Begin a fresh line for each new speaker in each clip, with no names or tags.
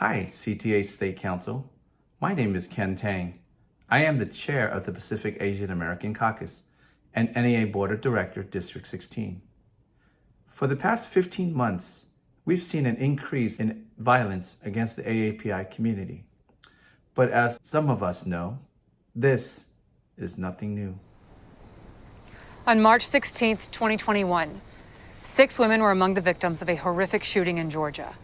Hi, CTA State Council. My name is Ken Tang. I am the chair of the Pacific Asian American Caucus and NEA Board of Director, District 16. For the past 15 months, we've seen an increase in violence against the AAPI community. But as some of us know, this is nothing new.
On March 16, 2021, 6 women were among the victims of a horrific shooting in Georgia.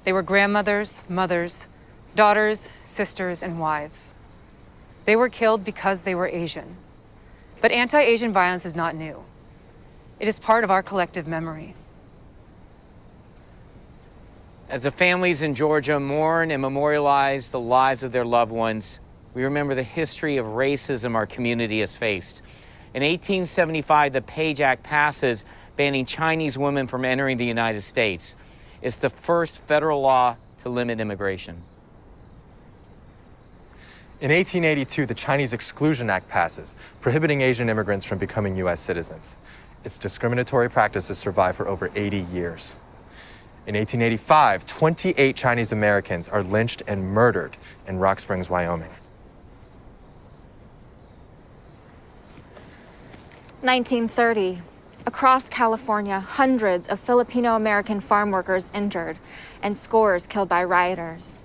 They were grandmothers, mothers, daughters, sisters, and wives. They were killed because they were Asian. But anti-Asian violence is not new. It is part of our collective memory.
As the families in Georgia mourn and memorialize the lives of their loved ones, we remember the history of racism our community has faced. In 1875, the Page Act passes, banning Chinese women from entering the United States. It's the first federal law to limit immigration.
In 1882, the Chinese Exclusion Act passes, prohibiting Asian immigrants from becoming U.S. citizens. Its discriminatory practices survive for over 80 years. In 1885, 28 Chinese Americans are lynched and murdered in Rock Springs, Wyoming.
1930. Across California, hundreds of Filipino-American farm workers injured and scores killed by rioters.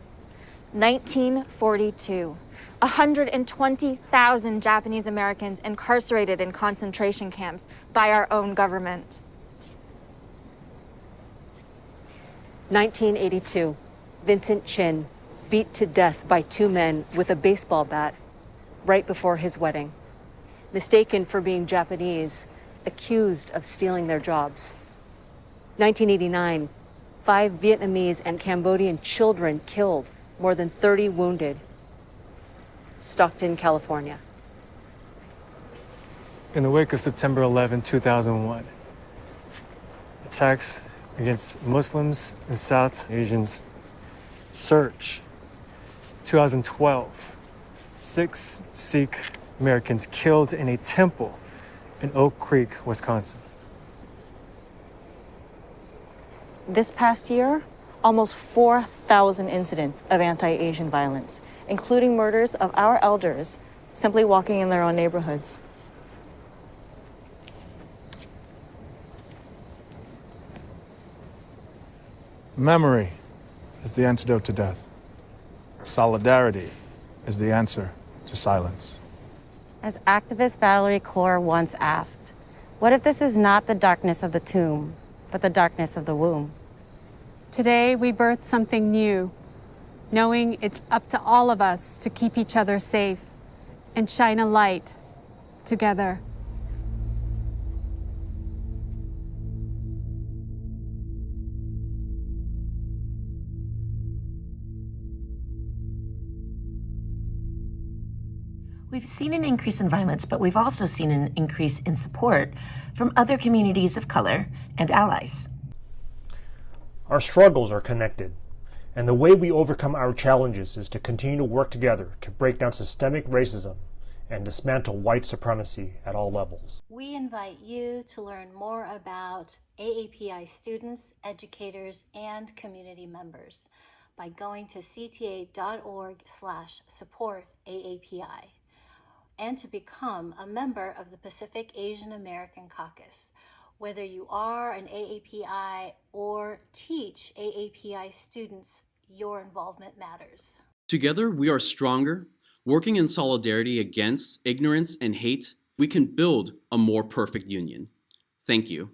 1942. 120,000 Japanese Americans incarcerated in concentration camps by our own government.
1982. Vincent Chin beat to death by 2 men with a baseball bat right before his wedding. Mistaken for being Japanese, accused of stealing their jobs. 1989, 5 Vietnamese and Cambodian children killed, more than 30 wounded. Stockton, California.
In the wake of September 11, 2001, attacks against Muslims and South Asians surge. 2012, 6 Sikh Americans killed in a temple in Oak Creek, Wisconsin.
This past year, almost 4,000 incidents of anti-Asian violence, including murders of our elders simply walking in their own neighborhoods.
Memory is the antidote to death. Solidarity is the answer to silence.
As activist Valerie Kaur once asked, what if this is not the darkness of the tomb, but the darkness of the womb?
Today, we birth something new, knowing it's up to all of us to keep each other safe and shine a light together.
We've seen an increase in violence, but we've also seen an increase in support from other communities of color and allies.
Our struggles are connected, and the way we overcome our challenges is to continue to work together to break down systemic racism and dismantle white supremacy at all levels.
We invite you to learn more about AAPI students, educators, and community members by going to cta.org/support-AAPI. and to become a member of the Pacific Asian American Caucus. Whether you are an AAPI or teach AAPI students, your involvement matters.
Together, we are stronger. Working in solidarity against ignorance and hate, we can build a more perfect union. Thank you.